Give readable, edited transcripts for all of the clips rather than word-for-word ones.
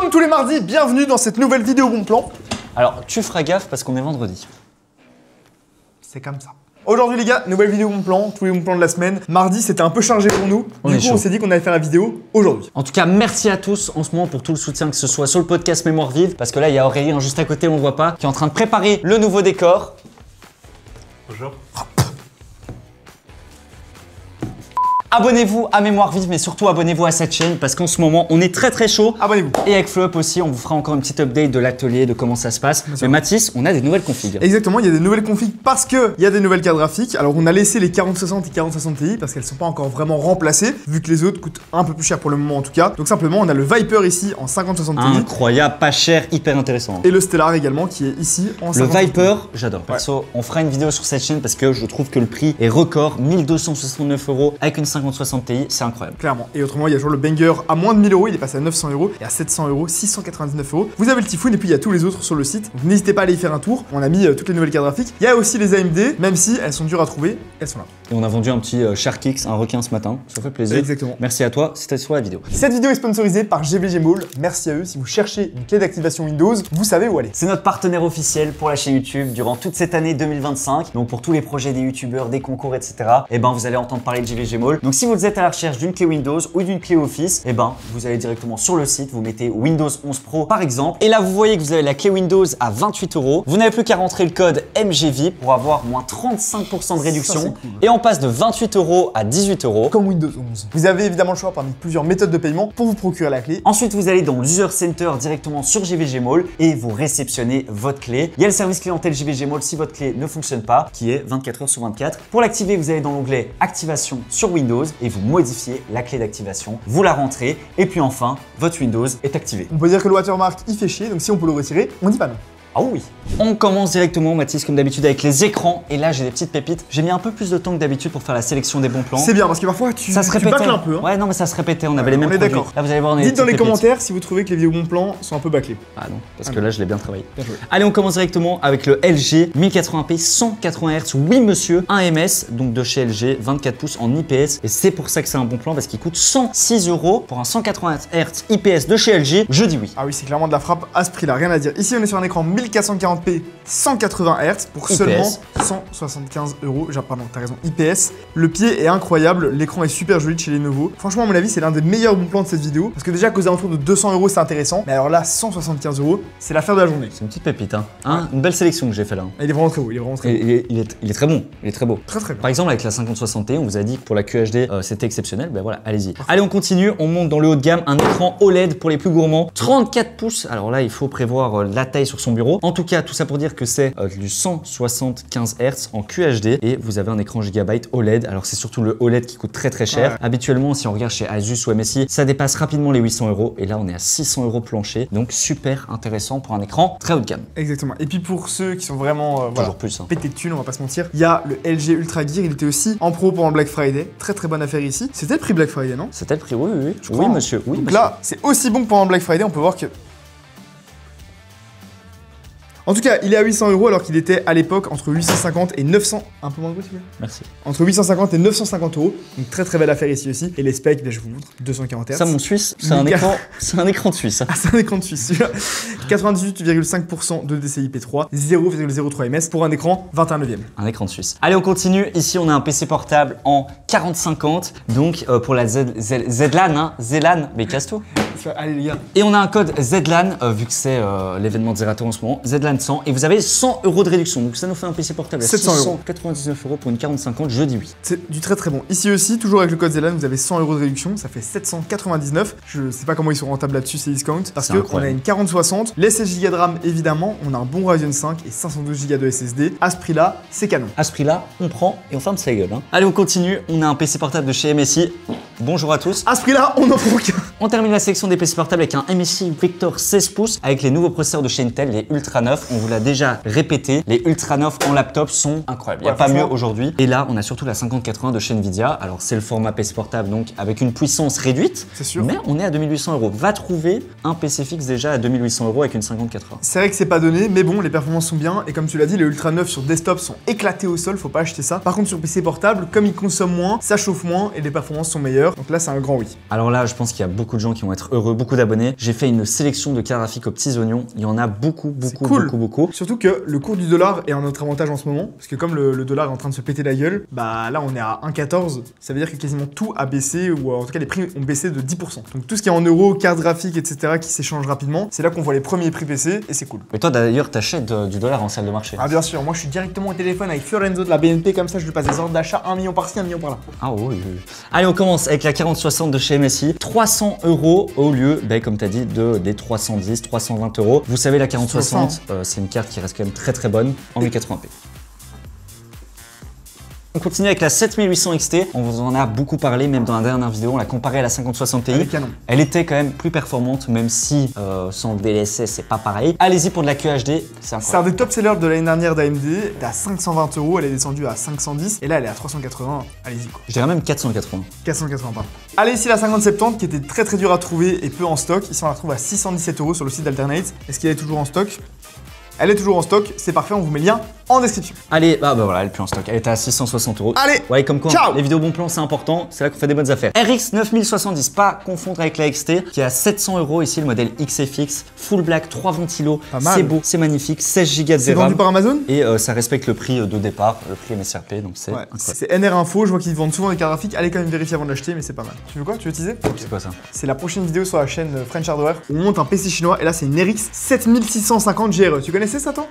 Comme tous les mardis, bienvenue dans cette nouvelle vidéo bon plan. Alors, tu feras gaffe parce qu'on est vendredi. C'est comme ça. Aujourd'hui les gars, nouvelle vidéo bon plan, tous les bons plans de la semaine. Mardi c'était un peu chargé pour nous, du coup on s'est dit qu'on allait faire la vidéo aujourd'hui. En tout cas, merci à tous en ce moment pour tout le soutien, que ce soit sur le podcast Mémoire Vive, parce que là il y a Aurélien juste à côté, on le voit pas, qui est en train de préparer le nouveau décor. Bonjour. Abonnez-vous à Mémoire Vive, mais surtout abonnez-vous à cette chaîne parce qu'en ce moment on est très chaud. Abonnez-vous. Et avec Flow Up aussi, on vous fera encore une petite update de l'atelier, de comment ça se passe. Mais Mathis, on a des nouvelles configs. Exactement, il y a des nouvelles configs parce qu'il y a des nouvelles cartes graphiques. Alors on a laissé les 4060 et 4060 Ti parce qu'elles sont pas encore vraiment remplacées, vu que les autres coûtent un peu plus cher pour le moment en tout cas. Donc simplement on a le Viper ici en 5060 Ti. Incroyable, pas cher, hyper intéressant. Et le Stellar également qui est ici en 5060 Le Viper, j'adore. Perso, on fera une vidéo sur cette chaîne parce que je trouve que le prix est record, 1269 € avec une 5060 Ti. C'est incroyable. Clairement. Et autrement, il y a toujours le banger à moins de 1000 €, il est passé à 900 € et à 700 €, 699 €. Vous avez le Typhoon et puis il y a tous les autres sur le site. Donc n'hésitez pas à aller y faire un tour. On a mis toutes les nouvelles cartes graphiques. Il y a aussi les AMD, même si elles sont dures à trouver, elles sont là. Et on a vendu un petit Shark X, un requin ce matin. Ça fait plaisir. Exactement. Merci à toi, c'était sur la vidéo. Cette vidéo est sponsorisée par GVG Mall. Merci à eux. Si vous cherchez une clé d'activation Windows, vous savez où aller. C'est notre partenaire officiel pour la chaîne YouTube durant toute cette année 2025. Donc pour tous les projets des youtubeurs, des concours, etc. Et ben vous allez entendre parler de GVG Mall. Donc si vous êtes à la recherche d'une clé Windows ou d'une clé Office, et ben vous allez directement sur le site, vous mettez Windows 11 Pro par exemple. Et là vous voyez que vous avez la clé Windows à 28 €. Vous n'avez plus qu'à rentrer le code MGV pour avoir moins 35% de réduction. Ça, cool. Et on passe de 28 € à 18 €. Comme Windows 11. Vous avez évidemment le choix parmi plusieurs méthodes de paiement pour vous procurer la clé. Ensuite, vous allez dans l'User Center directement sur GVG Mall et vous réceptionnez votre clé. Il y a le service clientèle GVG Mall si votre clé ne fonctionne pas, qui est 24 h sur 24. Pour l'activer, vous allez dans l'onglet Activation sur Windows et vous modifiez la clé d'activation. Vous la rentrez et puis enfin, votre Windows est activé. On peut dire que le watermark il fait chier, donc si on peut le retirer, on dit pas non. Ah oui. On commence directement, Mathis, comme d'habitude, avec les écrans. Et là, j'ai des petites pépites. J'ai mis un peu plus de temps que d'habitude pour faire la sélection des bons plans. C'est bien parce que parfois tu bâcles un peu. Hein. Ouais, non, mais ça se répétait. On avait les mêmes on est produits. d'accord. Là, vous allez voir. Dites dans les commentaires si vous trouvez que les vidéos bons plans sont un peu bâclées. Ah non, parce que là, je l'ai bien travaillé. Bien joué. Allez, on commence directement avec le LG 1080p 180 Hz. Oui, monsieur. 1 ms, donc de chez LG, 24 pouces en IPS. Et c'est pour ça que c'est un bon plan parce qu'il coûte 106 € pour un 180 Hz IPS de chez LG. Je dis oui. Ah oui, c'est clairement de la frappe à ce prix-là, rien à dire. Ici, on est sur un écran 1440p 180 Hz pour seulement 175 €. Pardon, t'as raison, IPS. Le pied est incroyable, l'écran est super joli de chez Lenovo. Franchement, à mon avis, c'est l'un des meilleurs bons plans de cette vidéo. Parce que déjà, qu'aux alentours de 200 €, c'est intéressant. Mais alors là, 175 €, c'est l'affaire de la journée. C'est une petite pépite, hein. Une belle sélection que j'ai fait là. Et il est vraiment très beau, il est vraiment très beau. Il est très bon, il est très beau. Très bien. Par exemple, avec la 5060 Ti, on vous a dit que pour la QHD, c'était exceptionnel. Ben voilà, allez-y. Allez, on continue. On monte dans le haut de gamme. Un écran OLED pour les plus gourmands. 34 pouces. Alors là, il faut prévoir la taille sur son bureau. En tout cas, tout ça pour dire que c'est du 175 Hz en QHD et vous avez un écran Gigabyte OLED. Alors c'est surtout le OLED qui coûte très cher. Ouais. Habituellement, si on regarde chez Asus ou MSI, ça dépasse rapidement les 800 € et là on est à 600 € plancher. Donc super intéressant pour un écran très haut de gamme. Exactement. Et puis pour ceux qui sont vraiment toujours plus pétés de thunes, on va pas se mentir, il y a le LG Ultra Gear, il était aussi en pro pendant le Black Friday. Très bonne affaire ici. C'était le prix Black Friday, non? C'était le prix, oui. Oui, monsieur. Oui, donc monsieur. là, c'est aussi bon que pendant le Black Friday, on peut voir que en tout cas, il est à 800 € alors qu'il était à l'époque entre 850 et 900. Un peu moins de bruit, s'il vous plaît. Merci. Entre 850 et 950 €. Donc très belle affaire ici aussi. Et les specs, je vous montre, 240 Hz. Ça, mon Suisse, c'est un écran de Suisse. Ah, c'est un écran de Suisse, celui-là. 98,5% de DCI-P3, 0,03 ms pour un écran 21/9. Un écran de Suisse. Allez, on continue. Ici, on a un PC portable en 4050. Donc, pour la Zlan, hein. Zlan, mais casse-toi. Allez, les gars. Et on a un code ZLAN, vu que c'est l'événement de Zerator en ce moment, ZLAN 100, et vous avez 100 € de réduction. Donc ça nous fait un PC portable à 699 € pour une 4050, je dis oui. C'est du très bon. Ici aussi, toujours avec le code ZLAN, vous avez 100 € de réduction, ça fait 799. Je sais pas comment ils sont rentables là-dessus, ces discounts, parce qu'on a une 4060, les 16 Go de RAM évidemment, on a un bon Ryzen 5 et 512 Go de SSD. À ce prix-là, c'est canon. À ce prix-là, on prend et on ferme sa gueule. Hein. Allez, on continue. On a un PC portable de chez MSI. Bonjour à tous. À ce prix-là, on n'en prend qu'un. On termine la sélection des PC portables avec un MSI Victor 16 pouces avec les nouveaux processeurs de chez Intel, les Ultra 9. On vous l'a déjà répété, les Ultra 9 en laptop sont incroyables. Il n'y a pas mieux aujourd'hui. Et là, on a surtout la 5080 de chez Nvidia. Alors, c'est le format PC portable, donc avec une puissance réduite. C'est sûr. Mais on est à 2800 €. Va trouver un PC fixe déjà à 2800 € avec une 5080. C'est vrai que c'est pas donné, mais bon, les performances sont bien. Et comme tu l'as dit, les Ultra 9 sur desktop sont éclatés au sol, faut pas acheter ça. Par contre, sur PC portable, comme ils consomment moins, ça chauffe moins et les performances sont meilleures. Donc là, c'est un grand oui. Alors là, je pense qu'il y a beaucoup de gens qui vont être heureux, beaucoup d'abonnés. J'ai fait une sélection de cartes graphiques aux petits oignons. Il y en a beaucoup. Surtout que le cours du dollar est un notre avantage en ce moment. Parce que comme le dollar est en train de se péter la gueule, bah là, on est à 1,14. Ça veut dire que quasiment tout a baissé, ou en tout cas, les prix ont baissé de 10%. Donc tout ce qui est en euros, cartes graphiques, etc., qui s'échangent rapidement, c'est là qu'on voit les premiers prix baisser et c'est cool. Mais toi, d'ailleurs, t'achètes du dollar en salle de marché. Ah, bien sûr. Moi, je suis directement au téléphone avec Fiorenzo de la BNP, comme ça, je lui passe des ordres d'achat 1 million par-ci, 1 million par-là. Ah oui. Allez, on commence avec la 4060 de chez MSI. 300 € au lieu, comme tu as dit, des 310, 320 €. Vous savez, la 4060, c'est une carte qui reste quand même très bonne en 1080p. On continue avec la 7800 XT, on vous en a beaucoup parlé, même dans la dernière vidéo, on l'a comparée à la 5060 Ti. Elle était quand même plus performante, même si sans DLSS c'est pas pareil. Allez-y pour de la QHD, c'est incroyable. C'est un des top sellers de l'année dernière d'AMD, elle est à 520 €, elle est descendue à 510 et là elle est à 380, allez-y quoi. Je dirais même 480. 480 pardon. Allez ici la 5070 qui était très dure à trouver et peu en stock, ici on la retrouve à 617 € sur le site d'Alternate. Est-ce qu'elle est toujours en stock? Elle est toujours en stock, c'est parfait, on vous met le lien en description. Allez, bah voilà, elle est plus en stock, elle était à 660 €. Allez, ouais, comme quoi, ciao. Les vidéos bon plan c'est important, c'est là qu'on fait des bonnes affaires. RX 9070, pas confondre avec la XT, qui est à 700 € ici, le modèle XFX, full black, 3 ventilos, c'est beau, c'est magnifique, 16 Go de C'est RAM. vendu par Amazon? Et ça respecte le prix de départ, le prix MSRP, donc c'est C'est NR Info, je vois qu'ils vendent souvent des cartes graphiques, allez quand même vérifier avant de l'acheter, mais c'est pas mal. Tu veux quoi? Tu veux teaser? C'est quoi ça? C'est la prochaine vidéo sur la chaîne French Hardware, où on monte un PC chinois, et là c'est une RX 7650 GRE. Tu connaissais ça toi?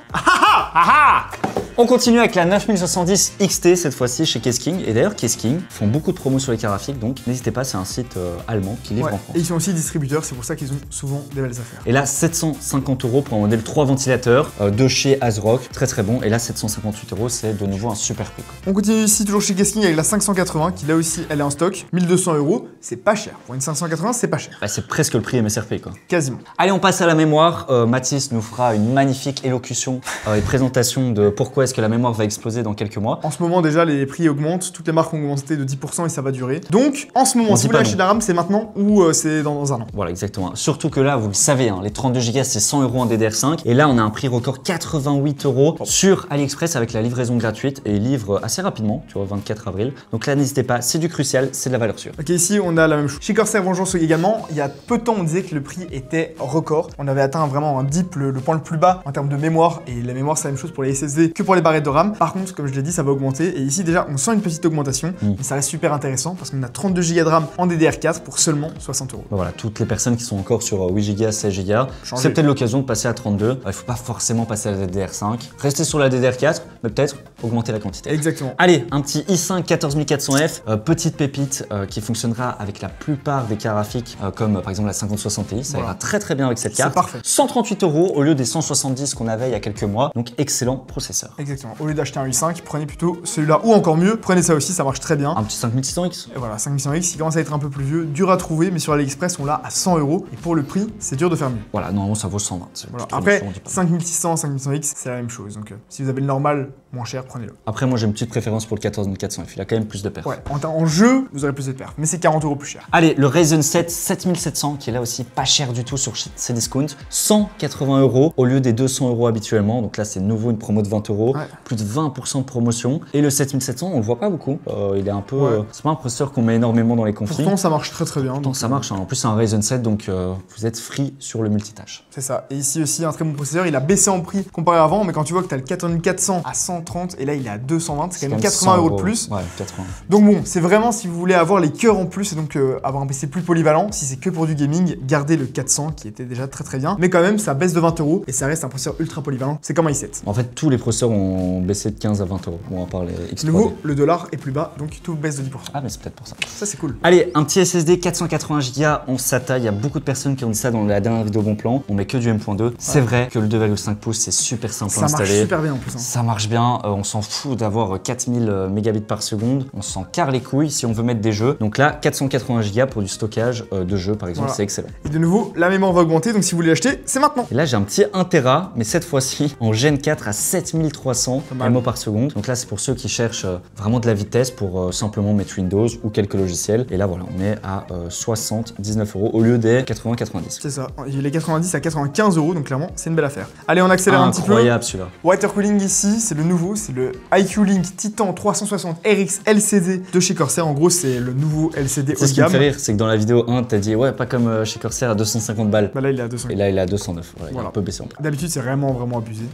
On continue avec la 9070 XT cette fois-ci chez Kesking. Et d'ailleurs, Kesking font beaucoup de promos sur les cartes graphiques, donc n'hésitez pas, c'est un site allemand qui livre en France. Et ils sont aussi distributeurs, c'est pour ça qu'ils ont souvent des belles affaires. Et là, 750 € pour un modèle 3 ventilateurs de chez ASRock, très bon. Et là, 758 €, c'est de nouveau un super prix. On continue ici toujours chez Kesking avec la 580 qui là aussi elle est en stock, 1200 €, c'est pas cher. Pour une 580, c'est pas cher. Bah, c'est presque le prix MSRP quoi. Quasiment. Allez, on passe à la mémoire. Mathis nous fera une magnifique élocution et présentation de pourquoi est-ce que la mémoire va exploser dans quelques mois. En ce moment déjà les prix augmentent, toutes les marques ont augmenté de 10% et ça va durer. Donc en ce moment, si vous voulez acheter de la RAM, c'est maintenant ou c'est dans un an. Voilà, exactement. Surtout que là, vous le savez, hein, les 32 Go c'est 100 € en DDR5 et là on a un prix record 88 € sur AliExpress avec la livraison gratuite et il livre assez rapidement, tu vois, 24 avril. Donc là, n'hésitez pas, c'est du crucial, c'est de la valeur sûre. Ok, ici on a la même chose. Chez Corsair Vengeance également, il y a peu de temps on disait que le prix était record. On avait atteint vraiment un dip, le point le plus bas en termes de mémoire et la mémoire c'est la même chose pour les SSD que pour les barrettes de RAM. Par contre, comme je l'ai dit, ça va augmenter et ici déjà on sent une petite augmentation, mais ça reste super intéressant parce qu'on a 32 Go de RAM en DDR4 pour seulement 60 €. Bah voilà, toutes les personnes qui sont encore sur 8 Go, 16 Go, c'est peut-être l'occasion de passer à 32. Il faut pas forcément passer à la DDR5. Rester sur la DDR4, mais peut-être augmenter la quantité. Exactement. Allez, un petit i5 14400F, petite pépite qui fonctionnera avec la plupart des cartes graphiques comme par exemple la 5060 Ti. Ça ira très bien avec cette carte. C'est parfait. 138 € au lieu des 170 qu'on avait il y a quelques mois. Donc excellent processeur. Exactement. Au lieu d'acheter un i5, prenez plutôt celui-là ou encore mieux, prenez ça aussi, ça marche très bien. Un petit 5600X. Et voilà, 5600X, il commence à être un peu plus vieux, dur à trouver, mais sur AliExpress on l'a à 100 € et pour le prix, c'est dur de faire mieux. Voilà, normalement ça vaut 120. Voilà. Après, 5600, 5600X, c'est la même chose. Donc si vous avez le normal, moins cher, prenez-le. Après, moi j'ai une petite préférence pour le 14400F. Il a quand même plus de perf. Ouais, en jeu, vous aurez plus de perf, mais c'est 40 € plus cher. Allez, le Ryzen 7 7700 qui est là aussi pas cher du tout sur Cdiscount. 180 € au lieu des 200 € habituellement. Donc là, c'est de nouveau une promo de 20 €. Ouais. Plus de 20% de promotion. Et le 7700, on le voit pas beaucoup. Il est un peu. C'est pas un processeur qu'on met énormément dans les conflits. Pourtant, ça marche très bien. Pourtant, ça marche. Hein. En plus, c'est un Ryzen 7, donc vous êtes free sur le multitâche. C'est ça. Et ici aussi, un très bon processeur. Il a baissé en prix comparé à avant, mais quand tu vois que tu as le 4400 à 130 et là, il est à 220, c'est quand même 80 € de plus. Ouais, 80. Donc bon, c'est vraiment si vous voulez avoir les cœurs en plus et donc avoir un PC plus polyvalent. Si c'est que pour du gaming, gardez le 400 qui était déjà très bien. Mais quand même, ça baisse de 20 € et ça reste un processeur ultra polyvalent. C'est comme un i7. En fait, tous les processeurs ont baissé de 15 à 20 €. Bon, à part les X3D. Nouveau, le dollar est plus bas, donc tout baisse de 10%. Ah, mais c'est peut-être pour ça. Ça, c'est cool. Allez, un petit SSD 480 Go en SATA. Il y a beaucoup de personnes qui ont dit ça dans la dernière vidéo bon plan. On met que du M.2. Ouais. C'est vrai que le 2,5 pouces, c'est super simple à installer. Ça marche super bien en plus. Hein. Ça marche bien. On s'en fout d'avoir 4000 mégabits par seconde. On s'en carre les couilles si on veut mettre des jeux. Donc là, 480 Go pour du stockage de jeux, par exemple, c'est excellent. Et de nouveau, la mémoire va augmenter. Donc si vous voulez l'acheter, c'est maintenant. Et là, j'ai un petit 1 Tera, mais cette fois-ci en Gen 4 à 7300 MO par seconde. Donc là, c'est pour ceux qui cherchent vraiment de la vitesse pour simplement mettre Windows ou quelques logiciels. Et là, voilà, on est à 79 € au lieu des 80-90. C'est ça. Il est 90 à 95 €, donc clairement, c'est une belle affaire. Allez, on accélère un petit peu. Incroyable celui-là. Water cooling ici, c'est le nouveau. Lenovo, c'est le iQ Link Titan 360 RX LCD de chez Corsair. En gros, c'est le nouveau LCD haut C'est de ce qui me gamme. fait rire, c'est que dans la vidéo 1, t'as dit ouais, pas comme chez Corsair à 250 balles. Bah là, il est à 200. Et là, il est à 209. Voilà, il Voilà. a un peu baissé en prix. D'habitude, c'est vraiment abusé.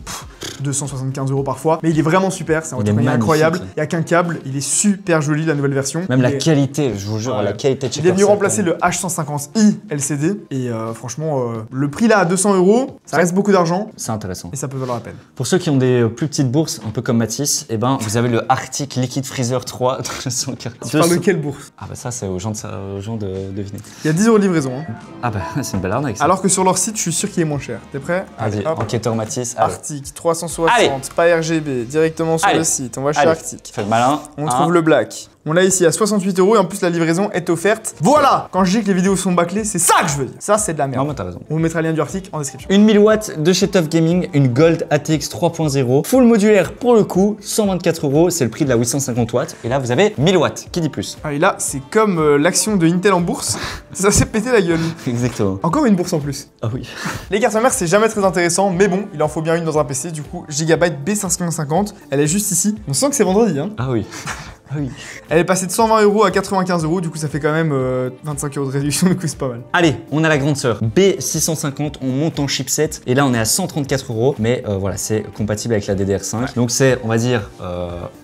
275 € parfois. Mais il est vraiment super, c'est un Il est retour magnifique, incroyable. hein. Il n'y a qu'un câble, il est super joli, la nouvelle version. Même la Il est- qualité, je vous jure, Ouais. la qualité de chez Il est venu Corsair, remplacer quand même. le H150i LCD. Et franchement, le prix là à 200 €, ça reste beaucoup d'argent. C'est intéressant. Et ça peut valoir la peine. Pour ceux qui ont des plus petites bourses, un peu comme Matisse, eh ben, vous avez le Arctic Liquid Freezer 3 de 140. Tu parles de quelle bourse? Ah bah ça, c'est aux gens de deviner. Il y a 10 € de livraison. Hein. Ah bah c'est une belle arnaque ça. Alors que sur leur site, je suis sûr qu'il est moins cher. T'es prêt? Allez, hop. enquêteur Matisse, allez. Arctic 360, Allez. pas RGB, directement sur Allez. le site. On va chez Allez. Arctic. Fais le malin. On Hein. trouve le black. On l'a ici à 68 € et en plus la livraison est offerte. Voilà! Quand je dis que les vidéos sont bâclées, c'est ça que je veux dire. Ça, c'est de la Non, merde. mais t'as raison. On vous mettra le lien du Arctic en description. Une 1000 watts de chez Tough Gaming, une Gold ATX 3.0, full modulaire pour le coup, 124 €, c'est le prix de la 850 watts. Et là, vous avez 1000 watts. Qui dit plus? Ah, et là, c'est comme l'action de Intel en bourse. Ça s'est pété la gueule. Exactement. Encore une bourse en plus. Ah oui. Les cartes mères, c'est jamais très intéressant, mais bon, il en faut bien une dans un PC. Du coup, Gigabyte B550, elle est juste ici. On sent que c'est vendredi, hein. Ah oui. Ah oui. Elle est passée de 120 € à 95 €, du coup, ça fait quand même 25 € de réduction, du coup, c'est pas mal. Allez, on a la grande sœur B650, on monte en chipset et là on est à 134 €, mais voilà, c'est compatible avec la DDR5. Donc c'est, on va dire,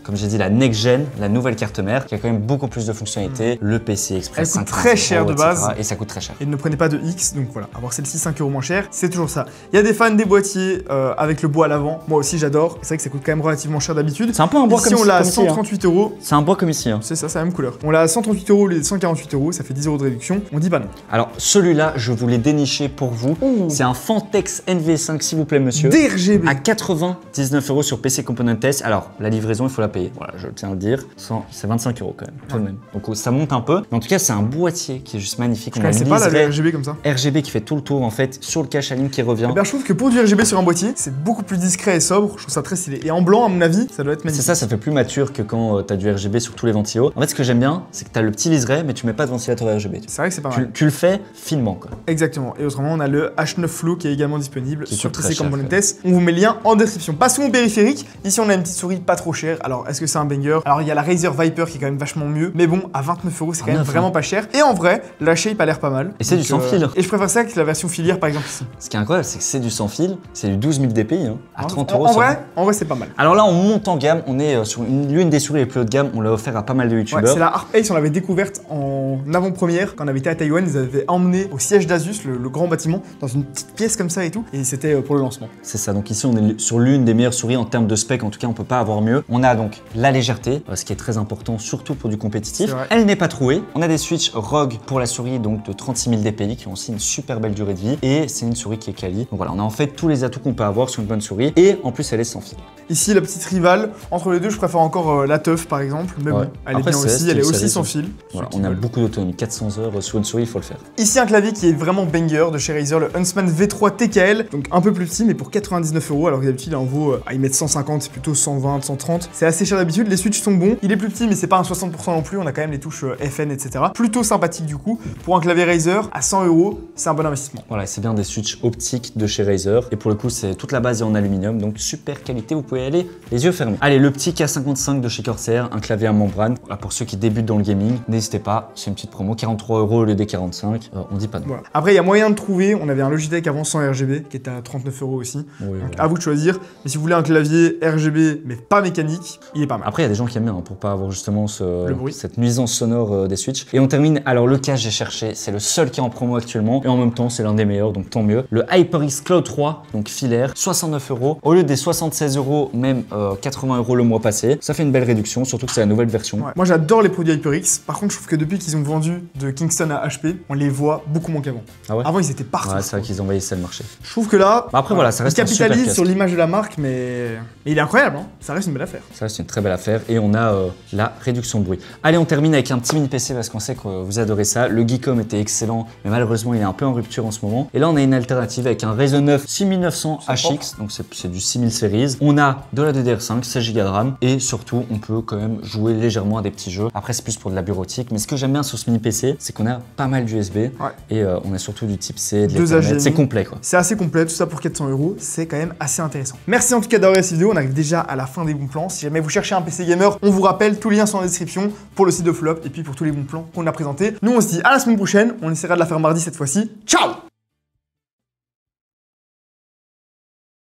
comme j'ai dit, la next gen, la nouvelle carte mère qui a quand même beaucoup plus de fonctionnalités. Le PC Express. Elle coûte 50 très cher de etc. base. Et ça coûte très cher. Et ne prenez pas de X, donc voilà, avoir celle-ci 5 € moins cher, c'est toujours ça. Il y a des fans des boîtiers avec le bois à l'avant, moi aussi j'adore. C'est vrai que ça coûte quand même relativement cher d'habitude. C'est un peu un bois Ici comme on l'a à comme ici, hein. 138 €. C'est un bois comme ici. Hein. C'est ça, c'est la même couleur. On l'a à 138 € les 148 €, ça fait 10 € de réduction. On dit pas non. Alors celui-là, je voulais dénicher pour vous. C'est un Fantex NV5, s'il vous plaît, monsieur. DRGB. À 99 € sur PC Component Test. Alors, la livraison, il faut la payer. Voilà, je tiens à le dire. C'est 25 € quand même, tout de même. Donc, ça monte un peu. Mais en tout cas, c'est un boîtier qui est juste magnifique. Je connaissais pas la liseré RGB comme ça. RGB qui fait tout le tour, en fait, sur le cache à ligne qui revient. Eh bien, je trouve que pour du RGB sur un boîtier, c'est beaucoup plus discret et sobre. Je trouve ça très stylé. Et en blanc, à mon avis, ça doit être C'est magnifique. ça fait plus mature que quand t'as du RGB sur tous les ventilos. En fait, ce que j'aime bien, c'est que t'as le petit liseré, mais tu mets pas de ventilateur RGB. C'est vrai que c'est pas mal. Tu le fais finement, quoi. Exactement. Et autrement, on a le H9 Flow qui est également disponible Qui sur coûte très PC cher, Component quand Test. On vous met le lien en description. Passons au périphérique. Ici, on a une petite souris pas trop chère. Alors, est-ce que c'est un banger? Alors, il y a la Razer Viper qui est quand même vachement mieux. Mais bon, à 29 €, c'est quand même 29, vraiment pas cher. Et en vrai, la shape a l'air pas mal. Et c'est du Donc, sans fil. Et je préfère ça que la version filière, par exemple, ici. Ce qui est incroyable, c'est que c'est du sans fil, c'est du 12 000 dpi, hein, à 30 €. En vrai, c'est pas mal. Alors là, on monte en gamme, on est sur l'une des souris les plus haut de gamme, on l'a offert à pas mal de Ouais, youtubeurs. c'est la Harp Ace, on l'avait découverte en avant-première quand on avait été à Taïwan. Ils avaient emmené au siège d'Asus, le grand bâtiment, dans une petite pièce comme ça et tout. Et c'était pour le lancement. C'est ça, donc ici on est sur l'une des meilleures souris en termes de spec, en tout cas on peut pas avoir mieux. On a donc la légèreté, ce qui est très important, surtout pour du compétitif. C'est vrai. Elle n'est pas trouée. On a des switches ROG pour la souris, donc de 36 000 dpi, qui ont aussi une super belle durée de vie. Et c'est une souris qui est quali. Donc voilà, on a en fait tous les atouts qu'on peut avoir sur une bonne souris. Et en plus, elle est sans fil. Ici, la petite rivale. Entre les deux, je préfère encore la Teuf par exemple. Mais Ouais. bon, elle Après, est bien c'est aussi. Elle est style aussi série, sans ça. fil. Voilà, Ceux on qui a veulent. beaucoup d'autonomie, 400 heures sur une souris, il faut le faire. Ici, un clavier qui est vraiment banger de chez Razer, le Huntsman V3 TKL. Donc un peu plus petit, mais pour 99 €. Alors que d'habitude, il en vaut. Ils mettent 150, c'est plutôt 120, 130. C'est assez cher d'habitude. Les switches sont bons. Il est plus petit, mais c'est pas un 60% non plus. On a quand même les touches FN, etc. Plutôt sympathique du coup. Pour un clavier Razer, à 100 €, c'est un bon investissement. Voilà, c'est bien des switches optiques de chez Razer. Et pour le coup, c'est toute la base est en aluminium, donc super qualité, vous pouvez y aller les yeux fermés. Allez, le petit K55 de chez Corsair, un clavier à membrane. Voilà, pour ceux qui débutent dans le gaming, n'hésitez pas, c'est une petite promo, 43 € au lieu des 45, on dit pas non. Voilà. Après, il y a moyen de trouver. On avait un Logitech avant sans RGB qui était à 39 € aussi. Oui, Donc voilà. à vous de choisir. Mais si vous voulez un clavier RGB mais pas mécanique, il est pas mal. Après, il y a des gens qui aiment bien hein, pour pas avoir justement Le bruit. cette nuisance sonore des switches. Et on termine, alors le cas j'ai cherché, c'est le seul qui est en promo actuellement. Et en même temps, c'est l'un des meilleurs, donc tant mieux. Le HyperX Cloud 3, donc filaire, 69 €. Au lieu des 76 €, même 80 € le mois passé. Ça fait une belle réduction, surtout que c'est la nouvelle version. Ouais. Moi j'adore les produits HyperX. Par contre, je trouve que depuis qu'ils ont vendu de Kingston à HP, on les voit beaucoup moins qu'avant. Ah ouais. Avant, ils étaient partout. Ouais, c'est vrai qu'ils envahissaient le marché. Je trouve que là, Bah après, voilà, ça reste ils un super capitalisent casque. sur l'image de la marque, mais il est incroyable. Hein. Ça reste une belle affaire. Ça, c'est une très belle affaire. Et on a la réduction de bruit. Allez, on termine avec un petit mini PC parce qu'on sait que vous adorez ça. Le Geekom était excellent, mais malheureusement, il est un peu en rupture en ce moment. Et là, on a une alternative avec un Ryzen 9 6900 HX, donc c'est du 6000 series. On a a de la DDR5, 16 Go de RAM et surtout on peut quand même jouer légèrement à des petits jeux. Après c'est plus pour de la bureautique, mais ce que j'aime bien sur ce mini PC, c'est qu'on a pas mal d'USB et on a surtout du type C, de l'Ethernet, c'est complet quoi. C'est assez complet, tout ça pour 400 €, c'est quand même assez intéressant. Merci en tout cas d'avoir regardé cette vidéo, on arrive déjà à la fin des bons plans. Si jamais vous cherchez un PC gamer, on vous rappelle, tous les liens sont dans la description pour le site de Flop et puis pour tous les bons plans qu'on a présentés. Nous on se dit à la semaine prochaine, on essaiera de la faire mardi cette fois-ci. Ciao!